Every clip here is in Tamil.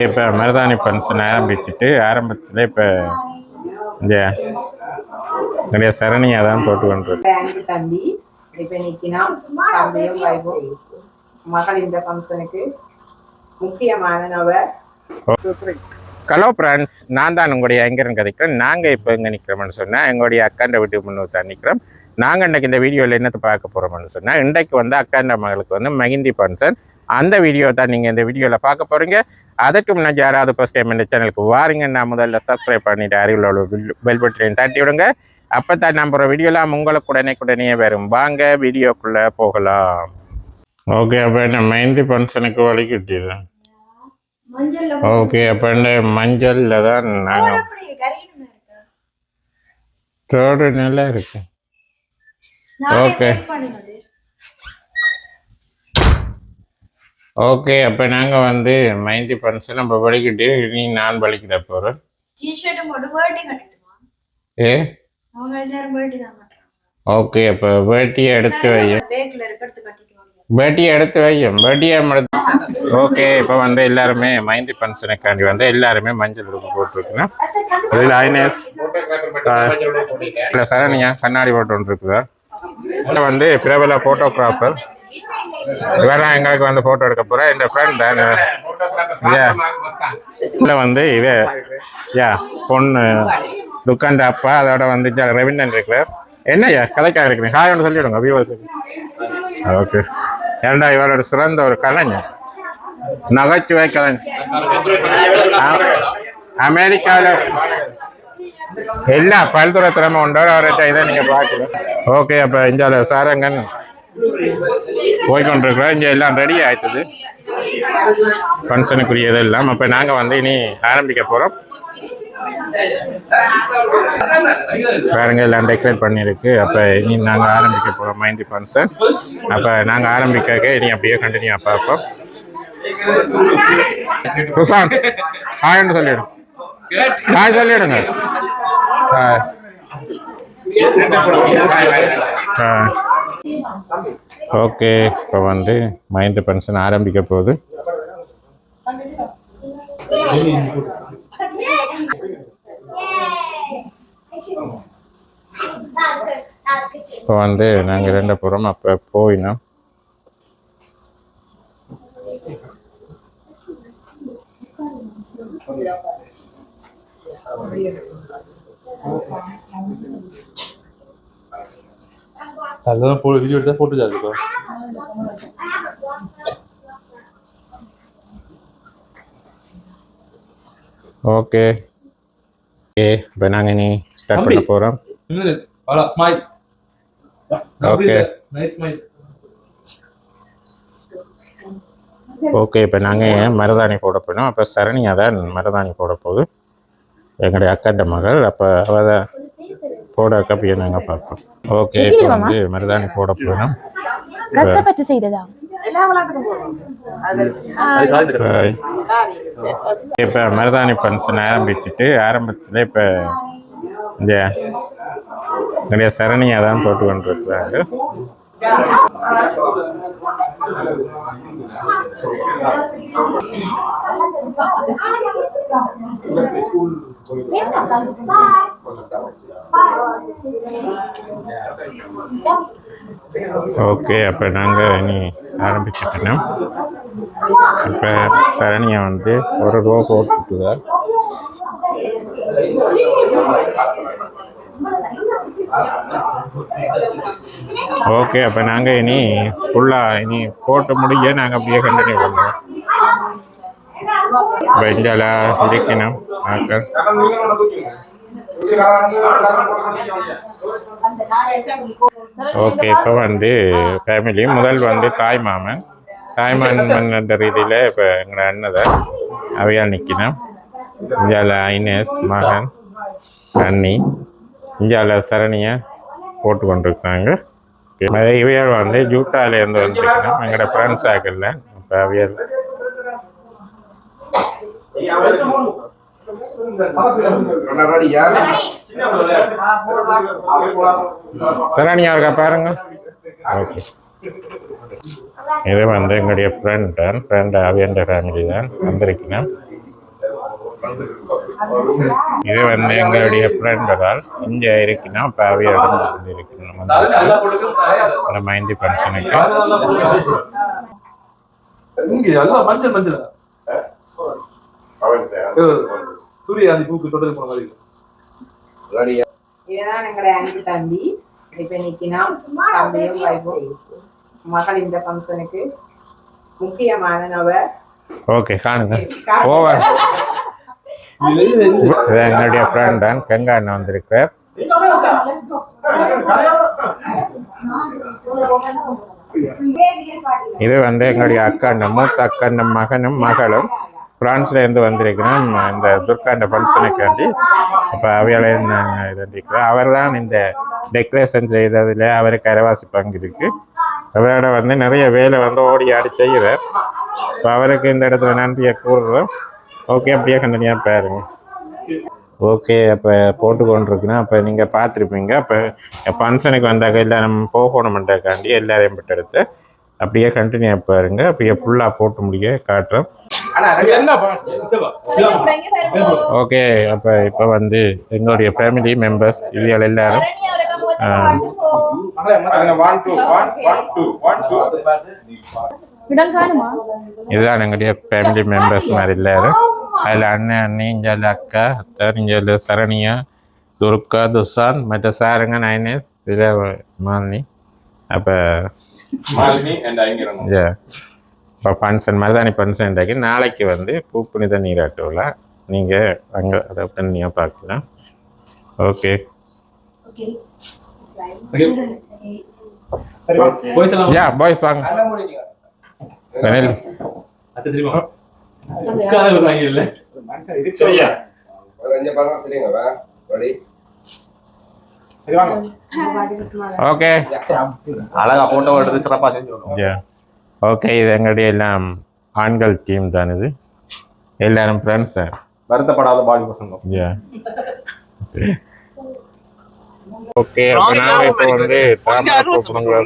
இப்போ மருதாணி ஃபங்க்ஷன் ஆரம்பிச்சுட்டு ஆரம்பத்தில் இப்போ இந்த நிறைய சரணியாக தான் போட்டு கொண்டிருக்கு. தம்பி இப்போ நிற்கினா தம்பியும் வைபவ் மகள் இந்த ஃபங்க்ஷனுக்கு முக்கியமான நபர். ஹலோ ஃப்ரெண்ட்ஸ், நான் தான் உங்களுடைய எங்கேருந்து கதைக்கிறேன். நாங்கள் இப்போ எங்கே நிற்கிறோம்னு சொன்னால் எங்களுடைய அக்காண்ட வீட்டுக்கு முன்னூறு தான் நிற்கிறோம். நாங்கள் இன்றைக்கி இந்த வீடியோவில் என்னத்தை பார்க்க போகிறோம்னு சொன்னால் இன்றைக்கு வந்து அக்காண்ட மகளுக்கு வந்து மெஹந்தி ஃபங்க்ஷன். அந்த வீடியோ தான் நீங்கள் இந்த வீடியோவில் பார்க்க போகிறீங்க. அதுக்கு முன்னாடி யாராவது ஃபர்ஸ்ட் டைம் இந்த சேனலுக்கு வாருங்க, நான் முதல்ல சப்ஸ்கிரைப் பண்ணிவிட்டு அருகில் பெல் பட்டனையும் தட்டி விடுங்க. அப்போ தான் நம்புகிற வீடியோலாம் உங்களுக்கு உடனே வரும். வாங்க வீடியோக்குள்ளே போகலாம். ஓகே, அப்போ என்ன மெஹந்தி ஃபங்க்ஷனுக்கு வலிக்கிட்டு. ஓகே, அப்போ இந்த மஞ்சளில் தான் நாங்கள் தோடு நல்லா இருக்கு. ஓகே ஓகே, அப்போ நாங்கள் வந்து மெஹந்தி ஃபங்க்ஷன் நம்ம வலிக்கிட்டு நீ நான் வலிக்கிட போகிறேன். ஏ ஓகே, அப்போ வேட்டியை எடுத்து வையும் ஓகே, இப்போ வந்து எல்லாருமே மெஹந்தி ஃபங்க்ஷனுக்காண்டி வந்து எல்லாருமே மஞ்சள் உடுப்பு போட்டுருக்குன்னா இதில் ஐனஸ் இல்லை சரணியா கண்ணாடி போட்டு வந்துருக்குதா. இதில் வந்து பிரபல ஃபோட்டோகிராஃபர் இவரெல்லாம் எங்களுக்கு வந்து ஃபோட்டோ எடுக்க போகிறேன். என் ஃப்ரெண்ட் இதில் வந்து பொண்ணு துக்காண்ட அப்பா, அதோட வந்து ரவீந்திரன் இருக்கிறார். என்னய்யா கதைக்காக இருக்கிறேன், ஹாய் ஒன்று சொல்லிவிடுங்க வியூவர்ஸுக்கு. ஓகே, ஏன்டா இவரோட சிறந்த ஒரு கலைஞர், நகைச்சுவை கலைஞர், அமெரிக்காவில் எல்லா பல்துறை திறமை உண்டோ அவர்கிட்ட இதை நீங்கள் பார்க்கலாம். ஓகே, அப்போ இந்தியாவில் சாரங்கன் போய்கொண்டிருக்கிறோம். இங்கே எல்லாம் ரெடி ஆயிடுது ஃபங்க்ஷனுக்குரியது எல்லாம். அப்போ நாங்கள் வந்து இனி ஆரம்பிக்க போகிறோம். பாருங்க, எல்லாம் டெக்கரேட் பண்ணியிருக்கு. அப்போ இனி நாங்கள் ஆரம்பிக்க போகிறோம் மெஹந்தி ஃபங்க்ஷன். அப்போ நாங்கள் ஆரம்பிக்க இனி அப்படியே கண்டினியூ பார்ப்போம். சுசாந்த் ஹாய்ன்னு சொல்லிவிடும், ஹாய் சொல்லிவிடுங்க. ஓகே, இப்போ வந்து மெஹந்தி ஃபங்க்ஷன் ஆரம்பிக்க போகுது. இப்போ வந்து நாங்கள் ரெண்டு போகிறோம். அப்போ போயினோம். அதெல்லாம் வீடியோ எடுத்தா போட்டு ஜாலிப்பா. ஓகே ஓகே, இப்போ நாங்கள் இனி ஸ்டார்ட் பண்ண போகிறோம். ஓகே ஓகே, இப்போ நாங்கள் மருதாணி போட போனோம். அப்போ சரணியாக தான் மருதாணி போட போகுது, எங்களுடைய அக்காண்ட மகள். அப்போ அவள் தான் போட கப்பியை நாங்கள் பார்ப்போம். ஓகே, இப்போ வந்து மருதாணி போட போனோம். கஷ்டப்பட்டு செய்ததா இப்போ மருதாணி ஃபங்க்ஷன் ஆரம்பிச்சுட்டு ஆரம்பத்தில் இப்போ இந்த நிறைய சரணியாக தான் போட்டு கொண்டிருக்கிறாங்க. ஓகே, அப்போ நாங்கள் இனி ஆரம்பிச்சுட்டோம். இப்போ சரணியை வந்து ஒரு ரூபா போட்டுக்குதா. ஓகே, அப்போ நாங்கள் இனி ஃபுல்லாக இனி போட்டு முடிய நாங்கள் அப்படியே கண்டினியூ பண்ணுவோம். இப்போ இந்தியாவில் இருக்கணும் ஆக்கள். ஓகே, இப்போ வந்து ஃபேமிலி முதல் வந்து தாய்மாமன் என்ற ரீதியில் இப்போ எங்களோட அண்ணன் அவையால் நிற்கணும். இந்தியாவில் ஐனஸ் மகன் அண்ணி, இந்தியாவில் சரணியை போட்டு கொண்டிருக்காங்க. இவையால் வந்து ஜூட்டாலேருந்து வந்துருக்கணும் எங்களோட ஃப்ரெண்ட்ஸ் ஆகல. இப்போ அவையால் சரணியா இருக்கா பாருங்க. ஓகே, இது வந்து எங்களுடைய ஃப்ரெண்ட் அவையன்ற ஃபேமிலி தான் வந்திருக்கேன். இது வந்து எங்களுடைய ஃப்ரெண்டுகள் இங்கே இருக்குன்னா இப்போ அவையிடம் வந்து இருக்கணும் இந்த மைந்தி ஃபங்க்ஷனுக்கு. இதுதான் எங்களுடைய அன்பு தம்பி. இப்ப நிக்கினா தம்பியும் வைபும் மகள் இந்த ஃபங்க்ஷனுக்கு முக்கியமான நபர். ஓகே காணுங்க ஓவர். இது எங்களுடைய ஃப்ரெண்ட் தான் கங்கா அண்ணன் வந்திருக்கார். இது வந்து எங்களுடைய அக்காண்ட மூத்த அக்காண்ட மகனும் மகளும் பிரான்ஸ்ல இருந்து வந்திருக்கிறோம் இந்த துர்காண்ட ஃபங்க்ஷனுக்காண்டி. அப்போ அவையால நாங்கள் இதிக்கிறோம். அவர் தான் இந்த டெக்கரேஷன் செய்ததில் அவருக்கு அரைவாசி பங்கு இருக்கு. அவரோட வந்து நிறைய வேலை வந்து ஓடி ஆடி செய்கிறார். இப்போ அவருக்கு இந்த இடத்துல நன்றியை கூறுறோம். ஓகே, அப்படியே கண்டினியூ பாருங்க. ஓகே, அப்போ போட்டுக்கொண்டிருக்குன்னா அப்போ நீங்கள் பார்த்துருப்பீங்க. அப்போ ஃபங்க்ஷனுக்கு வந்தாக்க எல்லாரும் போகணுமெண்டாக்காண்டி எல்லாரையும் விட்டு எடுத்து அப்படியே கண்டினியூ பாருங்க. அப்படியே ஃபுல்லாக போட்டு முடிய காட்டுறோம். ஓகே, அப்போ இப்போ வந்து எங்களுடைய ஃபேமிலி மெம்பர்ஸ் இவர்கள் எல்லாரும் இதுதான் எங்களுடைய ஃபேமிலி மெம்பர்ஸ் மாதிரி எல்லாரும். அதில் அண்ணன் அண்ணி, இங்கே அக்கா அத்தா, இங்கே சரணியா, துர்கா, துஷாந்த், மற்ற சாருங்க நைனேஸ், இதில் மாலினி. அப்போ இப்போ ஃபங்க்ஷன் மருதாணி ஃபங்க்ஷன் இன்றைக்கு. நாளைக்கு வந்து பூப்புனித நீராட்டுவில் நீங்கள் அங்கே அதை தண்ணியாக பார்க்கலாம். ஓகே யா பாய்ஸ் வாங்க. ஓகே அழகா போட்டோ எடுத்து சிறப்பாக செஞ்சு. ஓகே, இது எங்களுடைய எல்லாம் ஆண்கள் டீம் தான். இது எல்லாரும் ஃப்ரெண்ட்ஸ் தான், வருத்தப்படாத பாடி பசங்க. ஓகே, அப்போ நாங்கள் இப்போ வந்து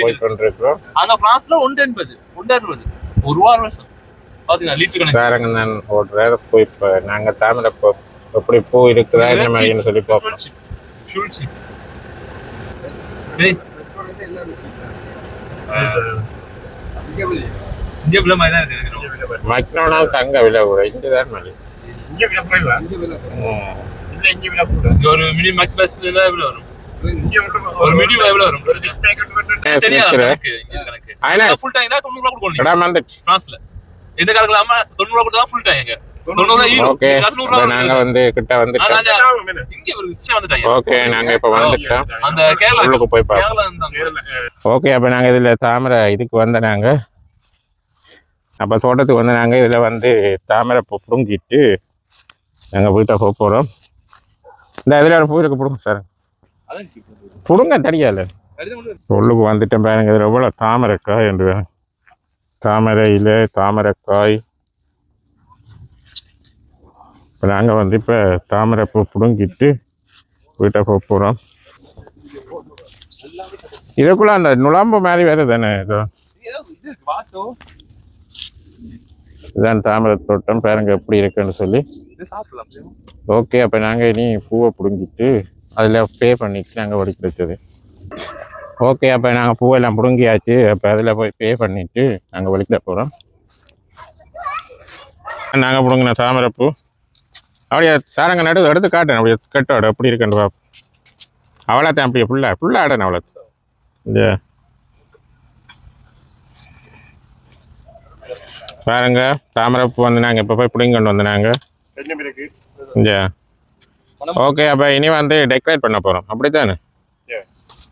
போய் கொண்டிருக்கிறோம். ஆனால் ஃப்ரான்ஸ்ல 180 ஒரு வருஷம் பார்த்தீங்கன்னா லிட்டர் சாரங்க நான் ஓடுறாரு. போய் இப்போ நாங்கள் தாமரை எப்படி பூ இருக்குதா என்ன மாதிரின்னு சொல்லி பார்ப்போம். மக்டோனல்ஸ் அங்கே விலை கூட இங்கே தான் மணி. ஒரு மினி மக் பஸ்ல எவ்வளவு வரும்? ஒரு மினி எவ்வளவு வரும்? ஃபுல் டைம் 90 ரூபாய் கொடுக்கணும். இடம் வந்துச்சு ஃப்ரான்ஸ்ல இந்த காலத்துல 90 ரூபாய் கொடுத்தா ஃபுல் டைம். ஓகே, நாங்க வந்து கிட்ட வந்துட்டோம். ஓகே, நாங்க இப்ப வந்துட்டோம். அந்த கேரளாக்கு போய் பார்ப்போம். ஓகே, அப்ப நாங்க இதுல தாமரை இதுக்கு வந்த நாங்க அப்ப தோட்டத்துக்கு வந்து நாங்க இதுல வந்து தாமரை பூ புடுங்கிட்டு நாங்க வீட்டை போக போறோம். இந்த இதுல பூ இருக்கு, புடுங்க சார், புடுங்க தெரியாது. உள்ளுக்கு வந்துட்டேன் பாருங்க. இதுல எவ்வளவு தாமரைக்காய் என்று, தாமரை இலை, தாமரைக்காய். இப்போ நாங்கள் வந்து இப்போ தாமரை பூ பிடுங்கிட்டு வீட்டை போக போகிறோம். இதுக்குள்ள அந்த நுழம்பு மாதிரி வேறு தானே இதோ இதுதான் தாமரை தோட்டம். பாருங்க எப்படி இருக்குன்னு சொல்லி. ஓகே, அப்போ நாங்கள் இனி பூவை பிடுங்கிட்டு அதில் பே பண்ணிட்டு நாங்கள் ஒடிக்க வச்சது. ஓகே, அப்போ நாங்கள் பூவெல்லாம் பிடுங்கியாச்சு. அப்போ அதில் போய் பே பண்ணிவிட்டு நாங்கள் ஒழிக்க போகிறோம். நாங்கள் பிடுங்கின தாமரை பூ அப்படியே சாரங்க நடு எடுத்து காட்டேன். அப்படியே கட்டோட எப்படி இருக்குன்னு பாப்போம். அவ்வளோத்தான், அப்படியே ஃபுல்லாக ஆடணும். அவ்வளோ இந்த பாருங்க தாமரைப்பூ வந்து நாங்கள் இப்போ போய் பிடிங்க கொண்டு வந்தோம் இந்த. ஓகே, அப்போ இனி வந்து டெக்கரேட் பண்ண போகிறோம். அப்படி தானே?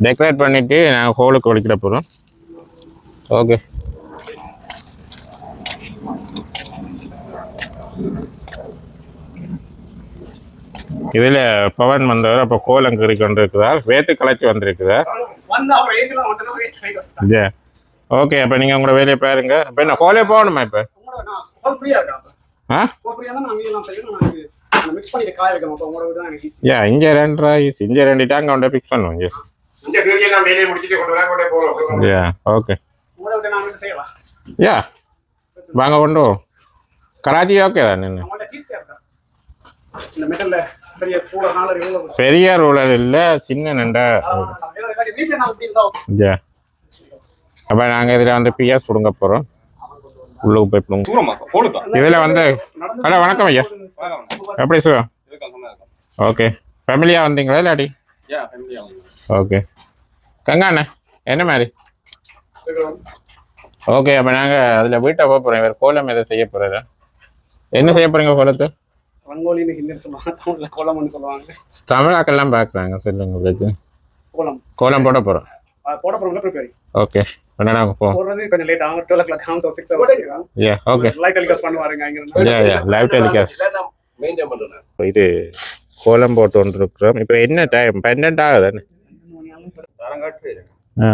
டெக்கரேட் பண்ணிவிட்டு நாங்கள் ஹோலுக்கு ஒழிக்கிட போகிறோம். ஓகே, இதில் பவன் வந்தவர் அப்போ கோலம் கறி கொண்டு இருக்குதார், வேத்து கலைச்சி வந்திருக்குதார். ஓகே, அப்போ நீங்கள் உங்களோட வேலையை பாருங்க. அப்போ என்ன கோலே போகணுமா இப்போ? இங்கே 2 ரைஸ், இங்கே 2 டாங்க கொண்டு பிக்ஸ் பண்ணுவோம். ஓகே, யா வாங்க கொண்டு கராச்சி. ஓகே தான் நின்று இந்த மெட்டல்ல பெரிய சூழனால இவ்வளவு பெரிய ரூலர் இல்லை சின்ன நண்டா வீட்டுல நான் இப்படி இருந்தா இதா அப்போ நாங்கள் இதில் வந்து பிஎஸ் கொடுங்க போகிறோம் உள்ளுக்கு போய் பிடுங்க தூரமா போடுதா இதில் வந்து ஹலோ வணக்கம் ஐயா எப்படி சார் ஓகே ஃபேமிலியாக வந்தீங்களா இல்லாடி ஓகே கங்காண்ணே என்ன மாதிரி ஓகே அப்போ நாங்கள் அதில் வீட்டை போக போகிறோம் வேறு கோலம் எதை செய்ய போகிறாரு என்ன செய்ய போகிறீங்க கோலத்தை ரங்கோலின்னு ஹிந்தியில் சொல்லுவாங்க தமிழ்ல கோலம்னு சொல்லுவாங்க தமிழாக்கெல்லாம் பார்க்குறாங்க சொல்லுங்க வச்சு கோலம் கோலம் போட போகிறோம் போட போறோம்ல ப்ரிப்பேர் ஓகே என்னடா போவோம் போடுறது கொஞ்சம் லேட் ஆகும் 12 o'clock ஆகும் 6 hours yeah okay live telecast பண்ணுவாருங்க இங்க யா லைவ் டெலிகாஸ்ட் இது கோலம் போட்டு வந்துருக்குறோம் இப்போ என்ன டைம் 12 ஆகுதானே தரம் காட்டு ஆ